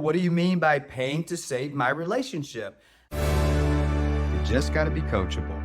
what do you mean by paying to save my relationship? You just got to be coachable.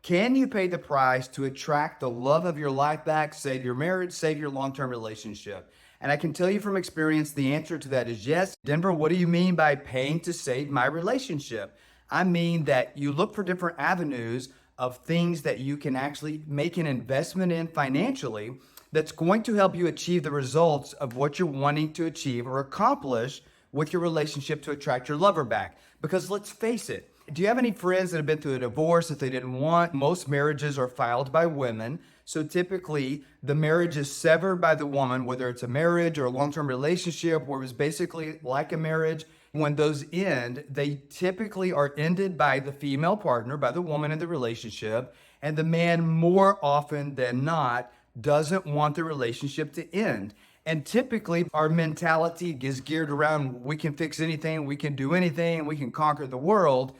Can you pay the price to attract the love of your life back, save your marriage, save your long-term relationship? And I can tell you from experience, the answer to that is yes. Denver, what do you mean by paying to save my relationship? I mean that you look for different avenues of things that you can actually make an investment in financially that's going to help you achieve the results of what you're wanting to achieve or accomplish with your relationship to attract your lover back. Because let's face it, do you have any friends that have been through a divorce that they didn't want? Most marriages are filed by women. So typically, the marriage is severed by the woman, whether it's a marriage or a long-term relationship where it was basically like a marriage. When those end, they typically are ended by the female partner, by the woman in the relationship. And the man, more often than not, doesn't want the relationship to end. And typically, our mentality is geared around we can fix anything, we can do anything, we can conquer the world.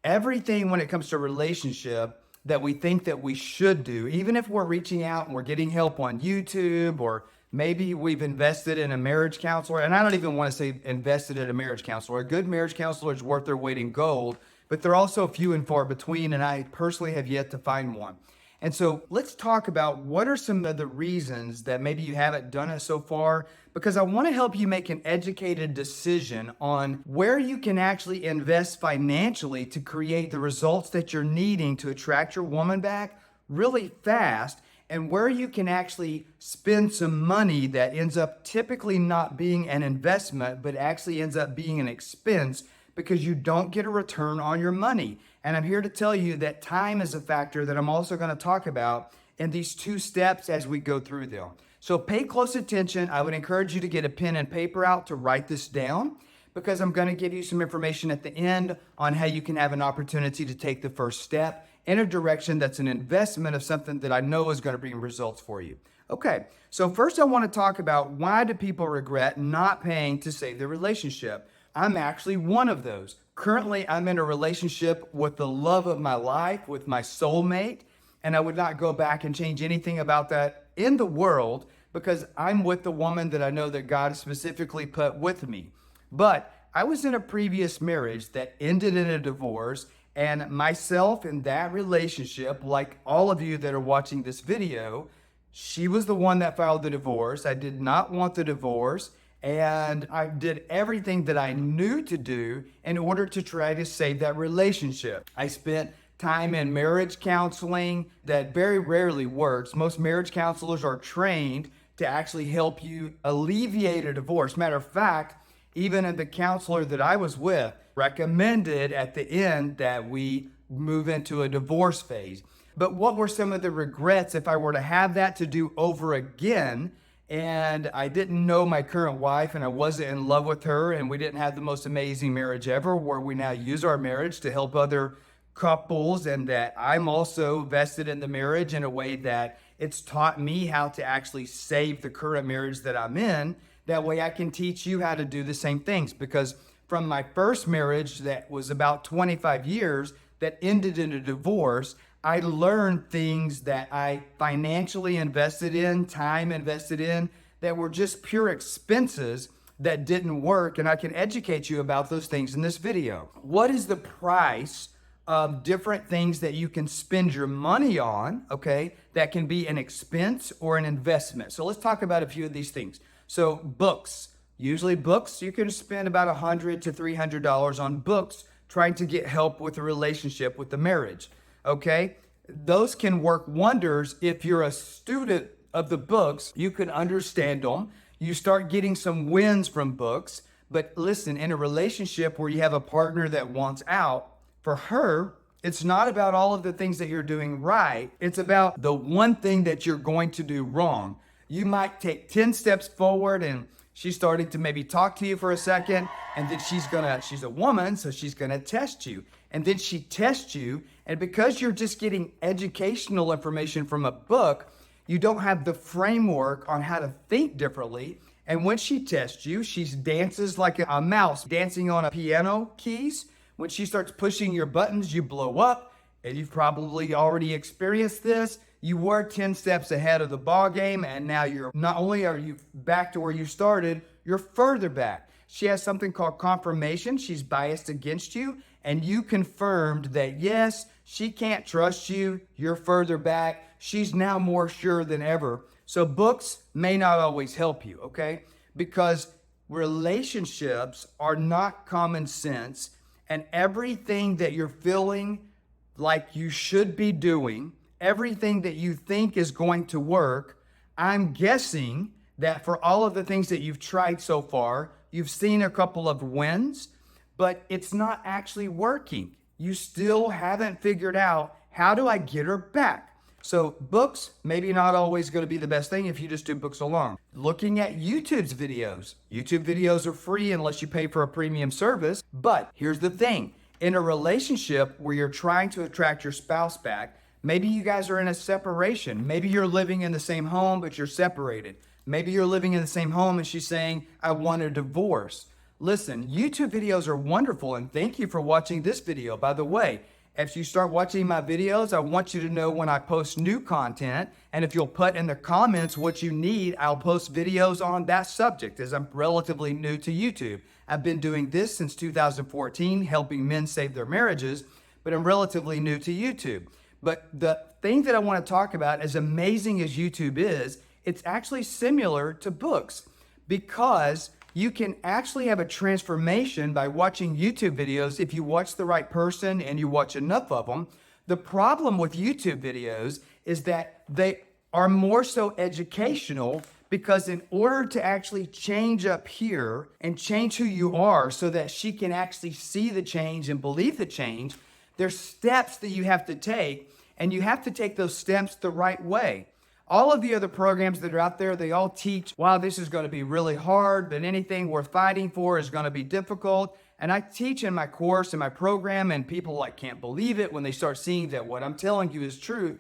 Everything when it comes to a relationship that we think that we should do, even if we're reaching out and we're getting help on YouTube, or maybe we've invested in a marriage counselor, and I don't even want to say invested in a marriage counselor. A good marriage counselor is worth their weight in gold, but they're also few and far between, and I personally have yet to find one. And so let's talk about what are some of the reasons that maybe you haven't done it so far, because I want to help you make an educated decision on where you can actually invest financially to create the results that you're needing to attract your woman back really fast, and where you can actually spend some money that ends up typically not being an investment, but actually ends up being an expense because you don't get a return on your money. And I'm here to tell you that time is a factor that I'm also going to talk about in these two steps as we go through them. So pay close attention. I would encourage you to get a pen and paper out to write this down, because I'm going to give you some information at the end on how you can have an opportunity to take the first step in a direction that's an investment of something that I know is going to bring results for you. Okay, so first I want to talk about why do people regret not paying to save their relationship? I'm actually one of those. Currently, I'm in a relationship with the love of my life, with my soulmate, and I would not go back and change anything about that in the world, because I'm with the woman that I know that God specifically put with me. But I was in a previous marriage that ended in a divorce, and myself in that relationship, like all of you that are watching this video, she was the one that filed the divorce. I did not want the divorce. And I did everything that I knew to do in order to try to save that relationship. I spent time in marriage counseling that very rarely works. Most marriage counselors are trained to actually help you alleviate a divorce. Matter of fact, even the counselor that I was with recommended at the end that we move into a divorce phase. But what were some of the regrets if I were to have that to do over again? And I didn't know my current wife, and I wasn't in love with her, and we didn't have the most amazing marriage ever, where we now use our marriage to help other couples, and that I'm also vested in the marriage in a way that it's taught me how to actually save the current marriage that I'm in. That way I can teach you how to do the same things, because from my first marriage that was about 25 years that ended in a divorce, I learned things that I financially invested in, time invested in, that were just pure expenses that didn't work. And I can educate you about those things in this video. What is the price of different things that you can spend your money on, okay, that can be an expense or an investment? So let's talk about a few of these things. So books. Usually books, you can spend about $100 to $300 on books trying to get help with a relationship, with the marriage. Okay, those can work wonders if you're a student of the books. You can understand them. You start getting some wins from books. But listen, in a relationship where you have a partner that wants out, for her, it's not about all of the things that you're doing right. It's about the one thing that you're going to do wrong. You might take 10 steps forward and she's starting to maybe talk to you for a second, and then she's a woman, so she's gonna test you. And then she tests you, and because you're just getting educational information from a book, you don't have the framework on how to think differently. And when she tests you, she dances like a mouse dancing on a piano keys. When she starts pushing your buttons, you blow up, and you've probably already experienced this. You were 10 steps ahead of the ball game, and now you're not only are you back to where you started, you're further back. She has something called confirmation. She's biased against you, and you confirmed that, yes, she can't trust you. You're further back. She's now more sure than ever. So books may not always help you, okay? Because relationships are not common sense, and everything that you're feeling like you should be doing, everything that you think is going to work, I'm guessing that for all of the things that you've tried so far, you've seen a couple of wins, but it's not actually working. You still haven't figured out, how do I get her back? So books, maybe not always going to be the best thing if you just do books alone. Looking at YouTube's videos. YouTube videos are free unless you pay for a premium service. But here's the thing. In a relationship where you're trying to attract your spouse back, maybe you guys are in a separation. Maybe you're living in the same home, but you're separated. Maybe you're living in the same home and she's saying, I want a divorce. Listen, YouTube videos are wonderful, and thank you for watching this video. By the way, if you start watching my videos, I want you to know when I post new content, and if you'll put in the comments what you need, I'll post videos on that subject, as I'm relatively new to YouTube. I've been doing this since 2014, helping men save their marriages, but I'm relatively new to YouTube. But the thing that I want to talk about, as amazing as YouTube is, it's actually similar to books, because you can actually have a transformation by watching YouTube videos if you watch the right person and you watch enough of them. The problem with YouTube videos is that they are more so educational, because in order to actually change up here and change who you are so that she can actually see the change and believe the change, there's steps that you have to take, and you have to take those steps the right way. All of the other programs that are out there, they all teach, wow, this is going to be really hard, but anything worth fighting for is going to be difficult. And I teach in my course and my program, and people like can't believe it when they start seeing that what I'm telling you is true.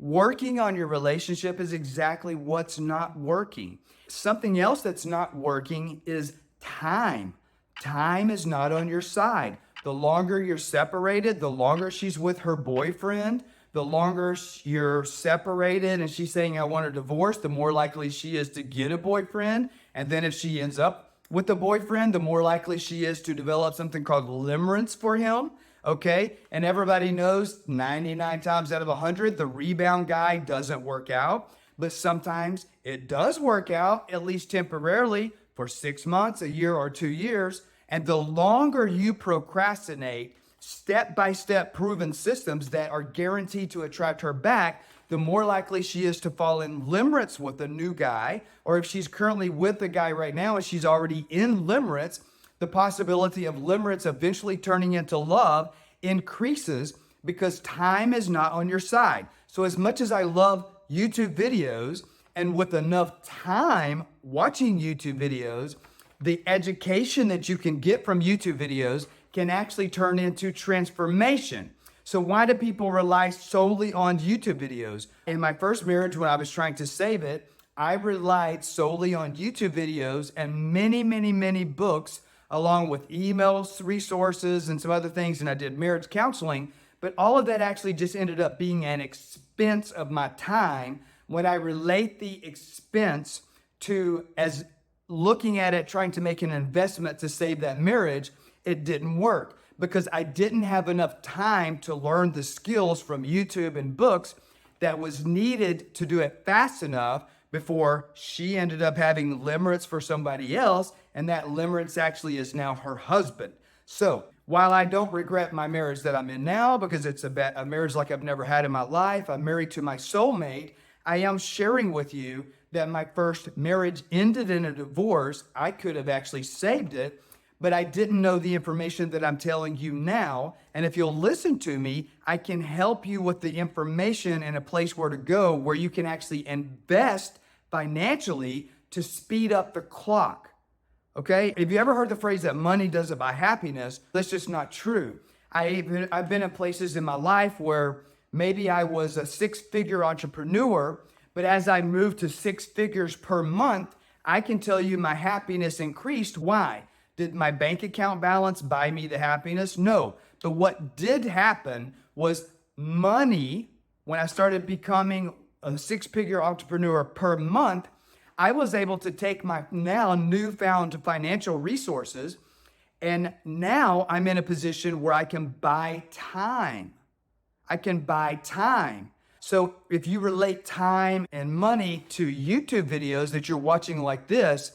Working on your relationship is exactly what's not working. Something else that's not working is time. Time is not on your side. The longer you're separated, the longer she's with her boyfriend, the longer you're separated and she's saying, I want a divorce, the more likely she is to get a boyfriend. And then if she ends up with a boyfriend, the more likely she is to develop something called limerence for him. Okay. And everybody knows 99 times out of 100, the rebound guy doesn't work out. But sometimes it does work out, at least temporarily, for 6 months, a year, or 2 years. And the longer you procrastinate step-by-step proven systems that are guaranteed to attract her back, the more likely she is to fall in limerence with a new guy. Or if she's currently with the guy right now and she's already in limerence, the possibility of limerence eventually turning into love increases, because time is not on your side. So as much as I love YouTube videos, and with enough time watching YouTube videos, the education that you can get from YouTube videos can actually turn into transformation. So why do people rely solely on YouTube videos? In my first marriage, when I was trying to save it, I relied solely on YouTube videos and many books, along with emails, resources, and some other things, and I did marriage counseling. But all of that actually just ended up being an expense of my time. When I relate the expense to as looking at it, trying to make an investment to save that marriage, it didn't work, because I didn't have enough time to learn the skills from YouTube and books that was needed to do it fast enough before she ended up having limerence for somebody else, and that limerence actually is now her husband. So while I don't regret my marriage that I'm in now, because it's a marriage like I've never had in my life, I'm married to my soulmate, I am sharing with you that my first marriage ended in a divorce. I could have actually saved it, but I didn't know the information that I'm telling you now. And if you'll listen to me, I can help you with the information and a place where to go where you can actually invest financially to speed up the clock. Okay? Have you ever heard the phrase that money doesn't buy happiness? That's just not true. I've been in places in my life where maybe I was a six-figure entrepreneur, but as I moved to 6 figures per month, I can tell you my happiness increased. Why? Did my bank account balance buy me the happiness? No. But what did happen was money, when I started becoming a 6-figure entrepreneur per month, I was able to take my now newfound financial resources, and now I'm in a position where I can buy time. I can buy time. So if you relate time and money to YouTube videos that you're watching like this,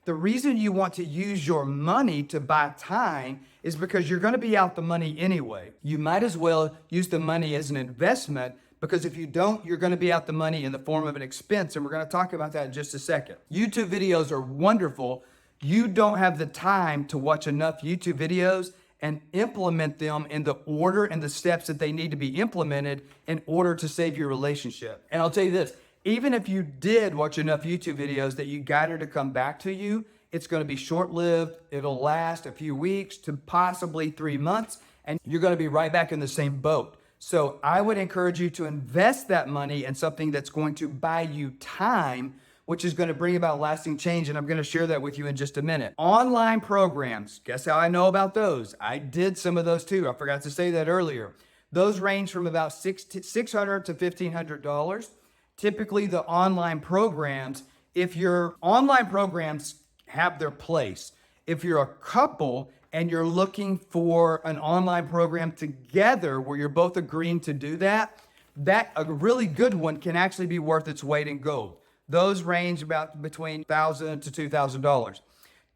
the reason you want to use your money to buy time is because you're going to be out the money anyway. You might as well use the money as an investment, because if you don't, you're going to be out the money in the form of an expense. And we're going to talk about that in just a second. YouTube videos are wonderful. You don't have the time to watch enough YouTube videos and implement them in the order and the steps that they need to be implemented in order to save your relationship. And I'll tell you this, even if you did watch enough YouTube videos that you got her to come back to you, it's going to be short-lived. It'll last a few weeks to possibly 3 months, and you're going to be right back in the same boat. So I would encourage you to invest that money in something that's going to buy you time, which is going to bring about lasting change. And I'm going to share that with you in just a minute. Online programs, guess how I know about those? I did some of those too. I forgot to say that earlier. Those range from about $600 to $1,500. Typically the online programs, if your online programs have their place, if you're a couple and you're looking for an online program together where you're both agreeing to do that, a really good one can actually be worth its weight in gold. Those range about between $1,000 to $2,000.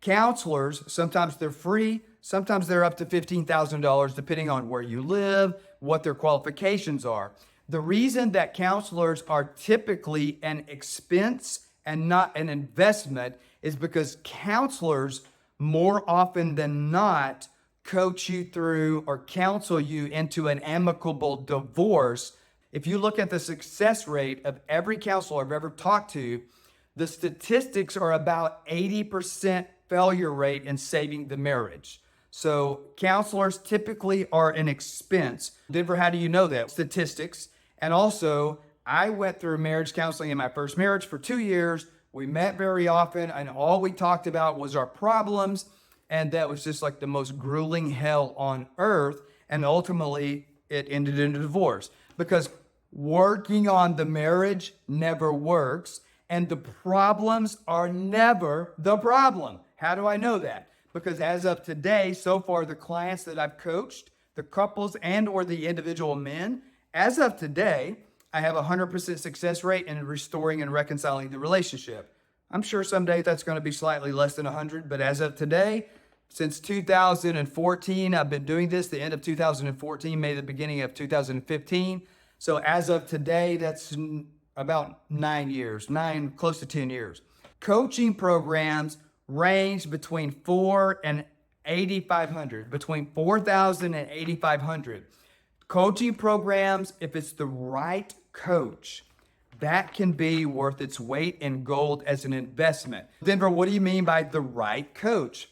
Counselors, sometimes they're free, sometimes they're up to $15,000 depending on where you live, what their qualifications are. The reason that counselors are typically an expense and not an investment is because counselors more often than not coach you through or counsel you into an amicable divorce. If you look at the success rate of every counselor I've ever talked to, the statistics are about 80% failure rate in saving the marriage. So counselors typically are an expense. Denver, how do you know that? Statistics. And also, I went through marriage counseling in my first marriage for 2 years. We met very often, and all we talked about was our problems, and that was just like the most grueling hell on earth. And ultimately, it ended in a divorce because working on the marriage never works, and the problems are never the problem. How do I know that? Because as of today, so far, the clients that I've coached, the couples and or the individual men, as of today, I have a 100% success rate in restoring and reconciling the relationship. I'm sure someday that's going to be slightly less than 100, but as of today, since 2014, I've been doing this, the end of 2014, maybe the beginning of 2015. So as of today, that's about 9 years, close to 10 years. Coaching programs range between $4,000 and $8,500, between $4,000 and $8,500. Coaching programs, if it's the right coach, that can be worth its weight in gold as an investment. Denver, what do you mean by the right coach?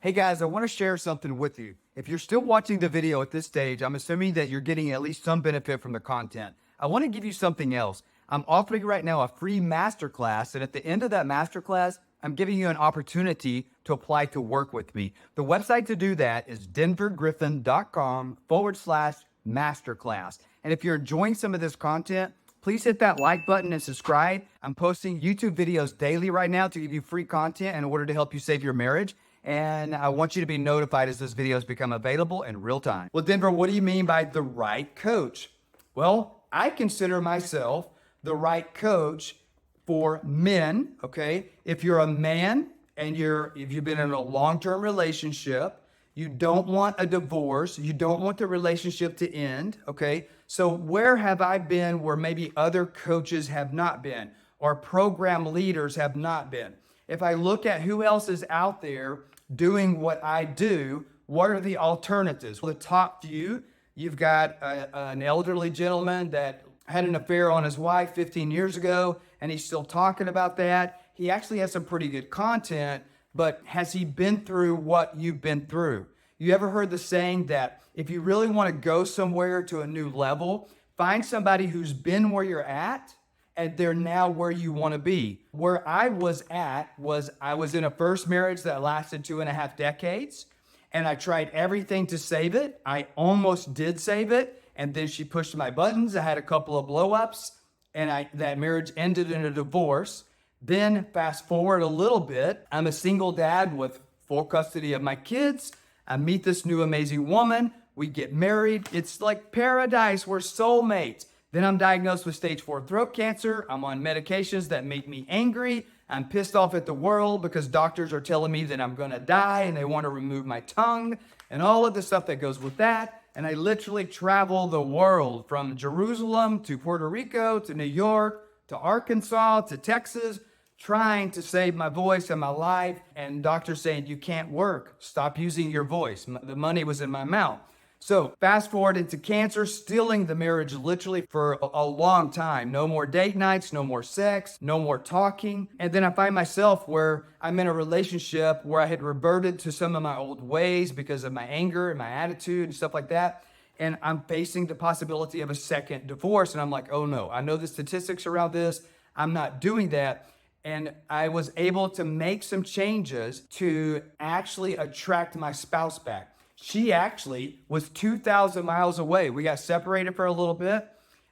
Hey guys, I want to share something with you. If you're still watching the video at this stage, I'm assuming that you're getting at least some benefit from the content. I want to give you something else. I'm offering right now a free masterclass, and at the end of that masterclass, I'm giving you an opportunity to apply to work with me. The website to do that is denvergriffin.com/masterclass. And if you're enjoying some of this content, please hit that like button and subscribe. I'm posting YouTube videos daily right now to give you free content in order to help you save your marriage. And I want you to be notified as those videos become available in real time. Well, Denver, what do you mean by the right coach? Well, I consider myself the right coach for men, okay? If you're a man and if you've been in a long-term relationship, you don't want a divorce, you don't want the relationship to end, okay? So where have I been where maybe other coaches have not been or program leaders have not been? If I look at who else is out there doing what I do, what are the alternatives? Well, the top few, you've got an elderly gentleman that had an affair on his wife 15 years ago, and he's still talking about that. He actually has some pretty good content, but has he been through what you've been through? You ever heard the saying that if you really want to go somewhere to a new level, find somebody who's been where you're at and they're now where you want to be. Where I was at was I was in a first marriage that lasted 2.5 decades, and I tried everything to save it. I almost did save it, and then she pushed my buttons. I had a couple of blow-ups, and that marriage ended in a divorce. Then fast forward a little bit, I'm a single dad with full custody of my kids. I meet this new amazing woman. We get married. It's like paradise. We're soulmates. Then I'm diagnosed with stage 4 throat cancer. I'm on medications that make me angry. I'm pissed off at the world because doctors are telling me that I'm going to die and they want to remove my tongue and all of the stuff that goes with that. And I literally travel the world from Jerusalem to Puerto Rico to New York to Arkansas to Texas, trying to save my voice and my life. And doctors saying, you can't work. Stop using your voice. The money was in my mouth. So fast forward into cancer, stealing the marriage literally for a long time. No more date nights, no more sex, no more talking. And then I find myself where I'm in a relationship where I had reverted to some of my old ways because of my anger and my attitude and stuff like that. And I'm facing the possibility of a second divorce. And I'm like, oh no, I know the statistics around this. I'm not doing that. And I was able to make some changes to actually attract my spouse back. She actually was 2,000 miles away. We got separated for a little bit,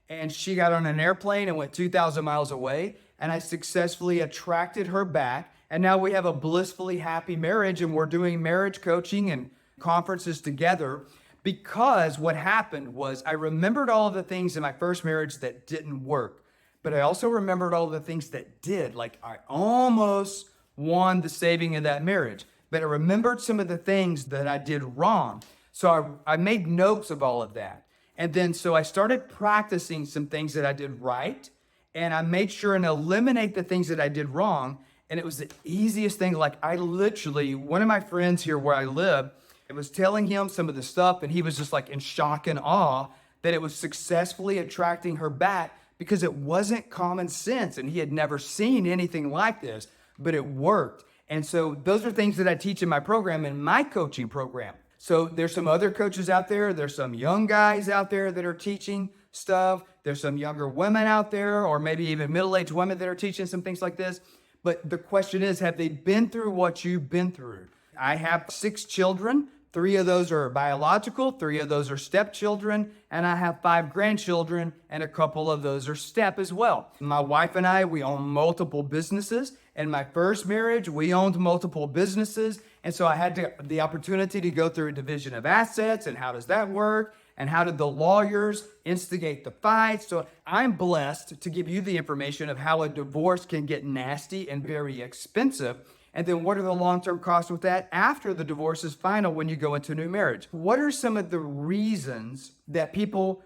and she got on an airplane and went 2,000 miles away, and I successfully attracted her back, and now we have a blissfully happy marriage, and we're doing marriage coaching and conferences together because what happened was I remembered all of the things in my first marriage that didn't work, but I also remembered all of the things that did. Like I almost won the saving of that marriage. But I remembered some of the things that I did wrong. So I made notes of all of that. And then so I started practicing some things that I did right. And I made sure and eliminate the things that I did wrong. And it was the easiest thing. Like I literally, one of my friends here where I live, I was telling him some of the stuff and he was just like in shock and awe that it was successfully attracting her back because it wasn't common sense. And he had never seen anything like this, but it worked. And so those are things that I teach in my program, in my coaching program. So there's some other coaches out there. There's some young guys out there that are teaching stuff. There's some younger women out there, or maybe even middle-aged women that are teaching some things like this. But the question is, have they been through what you've been through? I have 6 children. 3 of those are biological, 3 of those are stepchildren, and I have 5 grandchildren, and a couple of those are step as well. My wife and I, we own multiple businesses. In my first marriage, we owned multiple businesses, and so I had the opportunity to go through a division of assets, and how does that work, and how did the lawyers instigate the fights. So I'm blessed to give you the information of how a divorce can get nasty and very expensive. And then what are the long-term costs with that after the divorce is final when you go into a new marriage? What are some of the reasons that people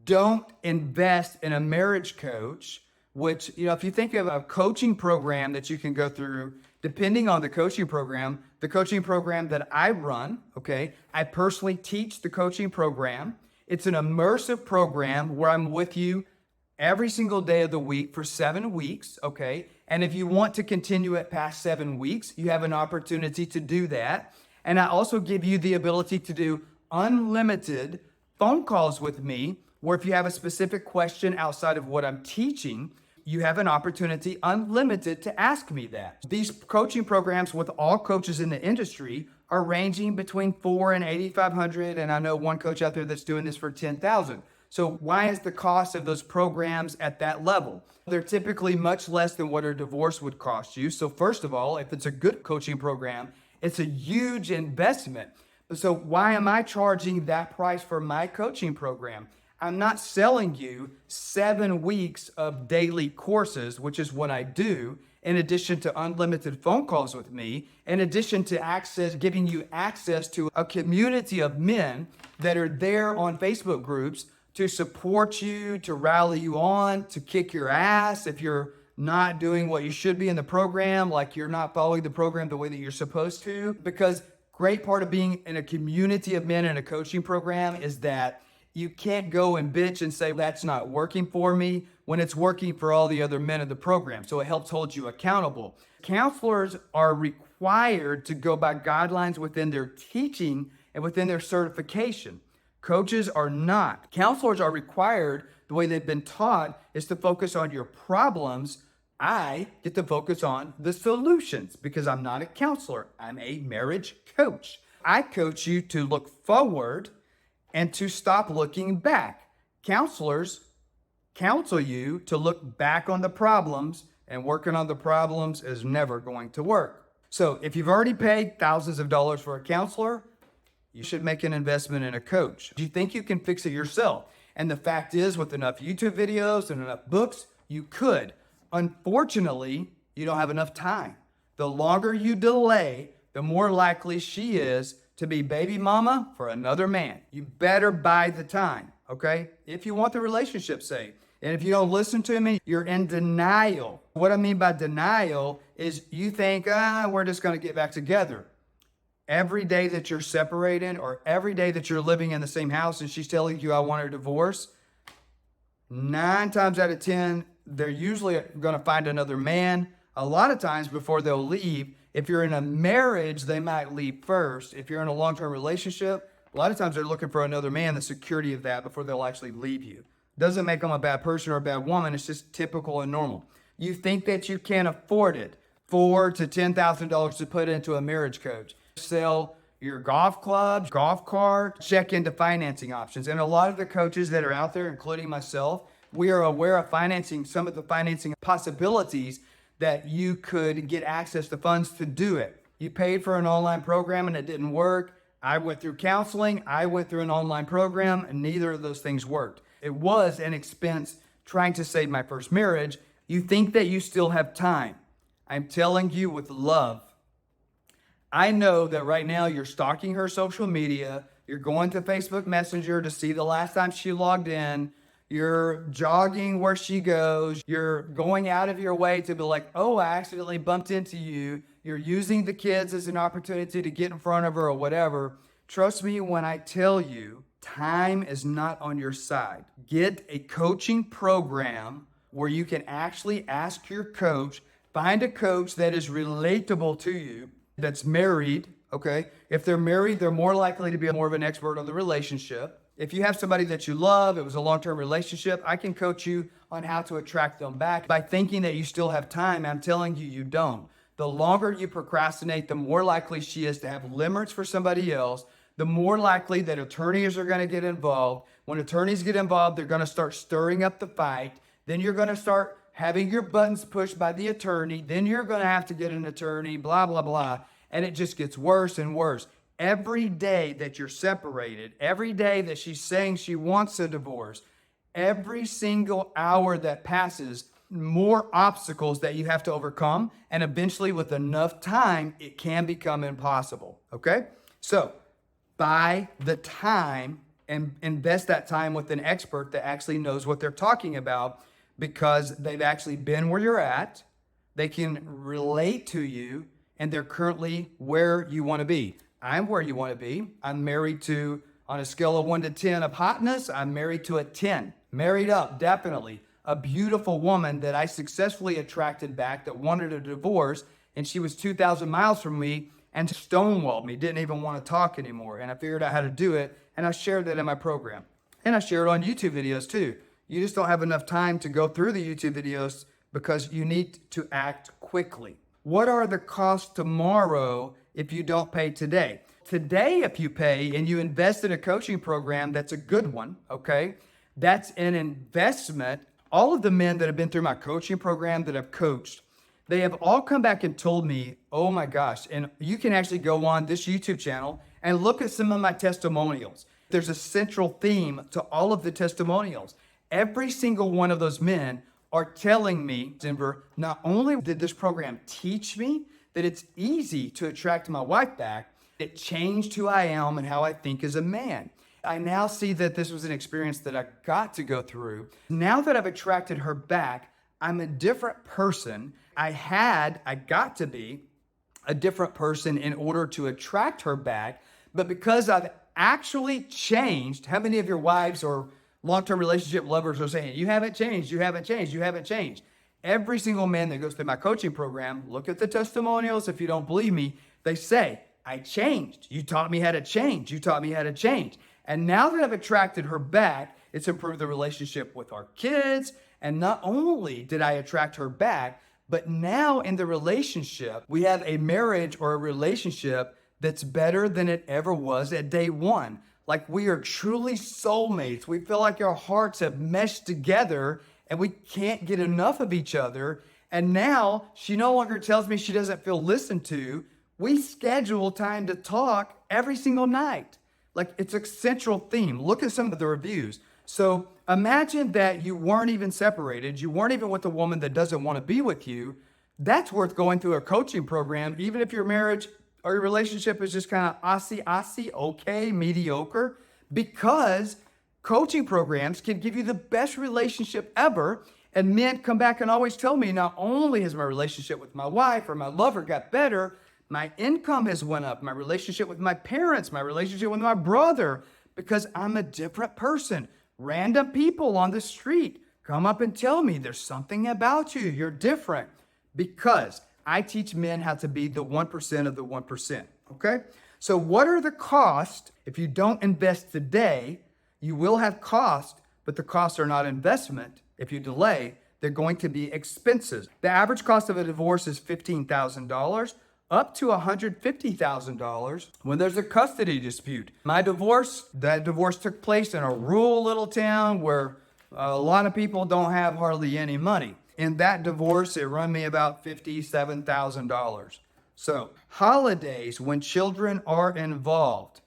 don't invest in a marriage coach? Which, if you think of a coaching program that you can go through, depending on the coaching program that I run, okay, I personally teach the coaching program. It's an immersive program where I'm with you every single day of the week for 7 weeks, okay? And if you want to continue it past 7 weeks, you have an opportunity to do that. And I also give you the ability to do unlimited phone calls with me, where if you have a specific question outside of what I'm teaching, you have an opportunity unlimited to ask me that. These coaching programs with all coaches in the industry are ranging between $400 and $8,500. And I know one coach out there that's doing this for $10,000. So why is the cost of those programs at that level? They're typically much less than what a divorce would cost you. So first of all, if it's a good coaching program, it's a huge investment. So why am I charging that price for my coaching program? I'm not selling you 7 weeks of daily courses, which is what I do, in addition to unlimited phone calls with me, in addition to giving you access to a community of men that are there on Facebook groups to support you, to rally you on, to kick your ass if you're not doing what you should be in the program, like you're not following the program the way that you're supposed to. Because great part of being in a community of men in a coaching program is that you can't go and bitch and say, that's not working for me, when it's working for all the other men in the program. So it helps hold you accountable. Counselors are required to go by guidelines within their teaching and within their certification. Coaches are not. Counselors are required, the way they've been taught, is to focus on your problems. I get to focus on the solutions because I'm not a counselor. I'm a marriage coach. I coach you to look forward and to stop looking back. Counselors counsel you to look back on the problems and working on the problems is never going to work. So if you've already paid thousands of dollars for a counselor, you should make an investment in a coach. Do you think you can fix it yourself? And the fact is, with enough YouTube videos and enough books, you could. Unfortunately, you don't have enough time. The longer you delay, the more likely she is to be baby mama for another man. You better buy the time, okay? If you want the relationship saved. And if you don't listen to me, you're in denial. What I mean by denial is you think, we're just going to get back together. Every day that you're separated or every day that you're living in the same house and she's telling you, I want her divorce, 9 times out of 10, they're usually going to find another man. A lot of times before they'll leave. If you're in a marriage, they might leave first. If you're in a long-term relationship, a lot of times they're looking for another man, the security of that, before they'll actually leave you. Doesn't make them a bad person or a bad woman. It's just typical and normal. You think that you can't afford it, $4,000 to $10,000 to put into a marriage coach. Sell your golf club, golf cart, check into financing options. And a lot of the coaches that are out there, including myself, we are aware of financing, some of the financing possibilities that you could get access to funds to do it. You paid for an online program and it didn't work. I went through counseling. I went through an online program and neither of those things worked. It was an expense trying to save my first marriage. You think that you still have time. I'm telling you with love. I know that right now you're stalking her social media. You're going to Facebook Messenger to see the last time she logged in. You're jogging where she goes. You're going out of your way to be like, oh, I accidentally bumped into you. You're using the kids as an opportunity to get in front of her or whatever. Trust me when I tell you, time is not on your side. Get a coaching program where you can actually ask your coach, find a coach that is relatable to you, that's married, okay? If they're married, they're more likely to be more of an expert on the relationship. If you have somebody that you love, it was a long-term relationship, I can coach you on how to attract them back by thinking that you still have time. I'm telling you, you don't. The longer you procrastinate, the more likely she is to have limericks for somebody else, the more likely that attorneys are going to get involved. When attorneys get involved, they're going to start stirring up the fight. Then you're going to start having your buttons pushed by the attorney. Then you're going to have to get an attorney, blah, blah, blah. And it just gets worse and worse. Every day that you're separated, every day that she's saying she wants a divorce, every single hour that passes, more obstacles that you have to overcome. And eventually with enough time, it can become impossible. Okay? So buy the time and invest that time with an expert that actually knows what they're talking about because they've actually been where you're at. They can relate to you and they're currently where you want to be. I'm where you want to be. I'm married to, on a scale of 1 to 10 of hotness, I'm married to a 10. Married up, definitely. A beautiful woman that I successfully attracted back that wanted a divorce, and she was 2,000 miles from me and stonewalled me, didn't even want to talk anymore. And I figured out how to do it, and I shared that in my program. And I share it on YouTube videos too. You just don't have enough time to go through the YouTube videos because you need to act quickly. What are the costs tomorrow if you don't pay today? Today, if you pay and you invest in a coaching program, that's a good one, okay? That's an investment. All of the men that have been through my coaching program that I've coached, they have all come back and told me, oh my gosh, and you can actually go on this YouTube channel and look at some of my testimonials. There's a central theme to all of the testimonials. Every single one of those men are telling me, Denver, not only did this program teach me that it's easy to attract my wife back, it changed who I am and how I think as a man. I now see that this was an experience that I got to go through. Now that I've attracted her back, I'm a different person. I got to be a different person in order to attract her back. But because I've actually changed, how many of your wives or long-term relationship lovers are saying, you haven't changed, you haven't changed, you haven't changed? Every single man that goes through my coaching program, look at the testimonials. If you don't believe me, they say, I changed. You taught me how to change. You taught me how to change. And now that I've attracted her back, it's improved the relationship with our kids. And not only did I attract her back, but now in the relationship, we have a marriage or a relationship that's better than it ever was at day one. Like we are truly soulmates. We feel like our hearts have meshed together and we can't get enough of each other. And now she no longer tells me she doesn't feel listened to. We schedule time to talk every single night. Like, it's a central theme. Look at some of the reviews. So imagine that you weren't even separated. You weren't even with a woman that doesn't want to be with you. That's worth going through a coaching program, even if your marriage or your relationship is just kind of assy, okay, mediocre, because coaching programs can give you the best relationship ever. And men come back and always tell me, not only has my relationship with my wife or my lover got better, my income has went up, my relationship with my parents, my relationship with my brother, because I'm a different person. Random people on the street come up and tell me there's something about you, you're different, because I teach men how to be the 1% of the 1%, okay? So what are the costs if you don't invest today? You will have costs, but the costs are not investment. If you delay, they're going to be expenses. The average cost of a divorce is $15,000 up to $150,000 when there's a custody dispute. That divorce took place in a rural little town where a lot of people don't have hardly any money. In that divorce, it run me about $57,000. So holidays, when children are involved,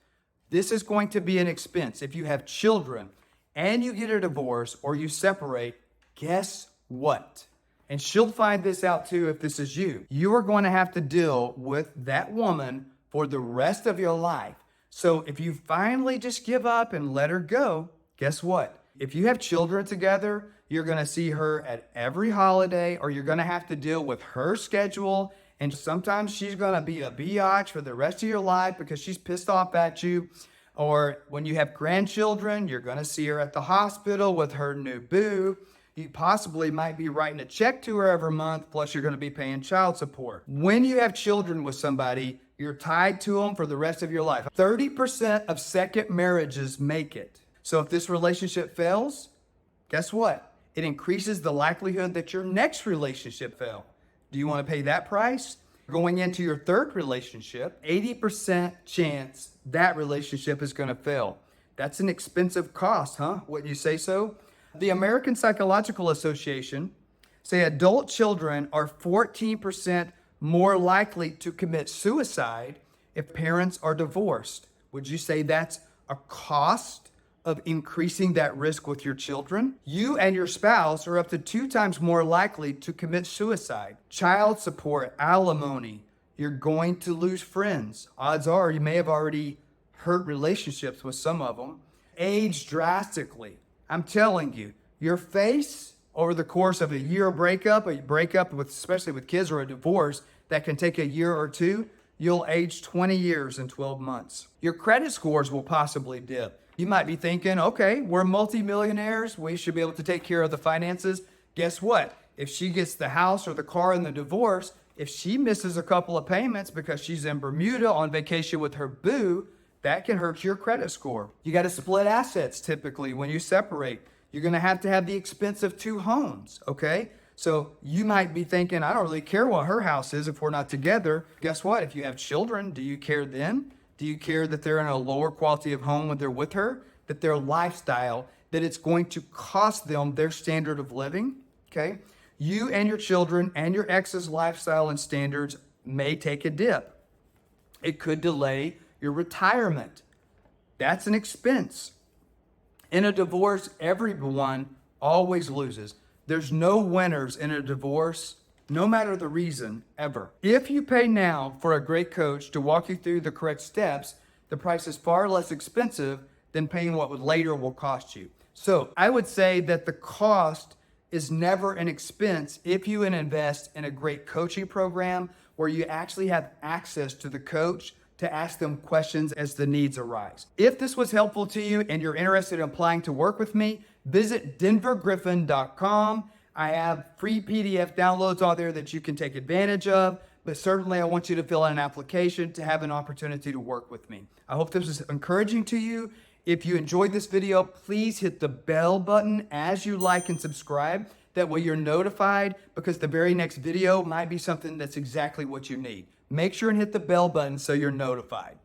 this is going to be an expense. If you have children and you get a divorce or you separate, guess what? And she'll find this out too if this is you. You are going to have to deal with that woman for the rest of your life. So if you finally just give up and let her go, guess what? If you have children together, you're going to see her at every holiday, or you're going to have to deal with her schedule. And sometimes she's going to be a biatch for the rest of your life because she's pissed off at you. Or when you have grandchildren, you're going to see her at the hospital with her new boo. You possibly might be writing a check to her every month, plus you're going to be paying child support. When you have children with somebody, you're tied to them for the rest of your life. 30% of second marriages make it. So if this relationship fails, guess what? It increases the likelihood that your next relationship fail. Do you want to pay that price? Going into your third relationship, 80% chance that relationship is going to fail. That's an expensive cost, huh? Wouldn't you say so? The American Psychological Association say adult children are 14% more likely to commit suicide if parents are divorced. Would you say that's a cost of increasing that risk with your children? You and your spouse are up to 2 times more likely to commit suicide. Child support, alimony, you're going to lose friends. Odds are you may have already hurt relationships with some of them. Age drastically. I'm telling you, your face over the course of a year breakup with, especially with kids, or a divorce that can take a year or two, you'll age 20 years in 12 months. Your credit scores will possibly dip. You might be thinking, okay, we're multimillionaires. We should be able to take care of the finances. Guess what? If she gets the house or the car in the divorce, if she misses a couple of payments because she's in Bermuda on vacation with her boo, that can hurt your credit score. You got to split assets typically when you separate. You're going to have the expense of 2 homes, okay? So you might be thinking, I don't really care what her house is if we're not together. Guess what? If you have children, do you care then? Do you care that they're in a lower quality of home when they're with her? That their lifestyle, that it's going to cost them their standard of living, okay? You and your children and your ex's lifestyle and standards may take a dip. It could delay your retirement. That's an expense. In a divorce, everyone always loses. There's no winners in a divorce, no matter the reason, ever. If you pay now for a great coach to walk you through the correct steps, the price is far less expensive than paying what later will cost you. So I would say that the cost is never an expense if you invest in a great coaching program where you actually have access to the coach to ask them questions as the needs arise. If this was helpful to you and you're interested in applying to work with me, visit denvergriffin.com. I have free PDF downloads out there that you can take advantage of, but certainly I want you to fill out an application to have an opportunity to work with me. I hope this was encouraging to you. If you enjoyed this video, please hit the bell button as you like and subscribe. That way you're notified, because the very next video might be something that's exactly what you need. Make sure and hit the bell button so you're notified.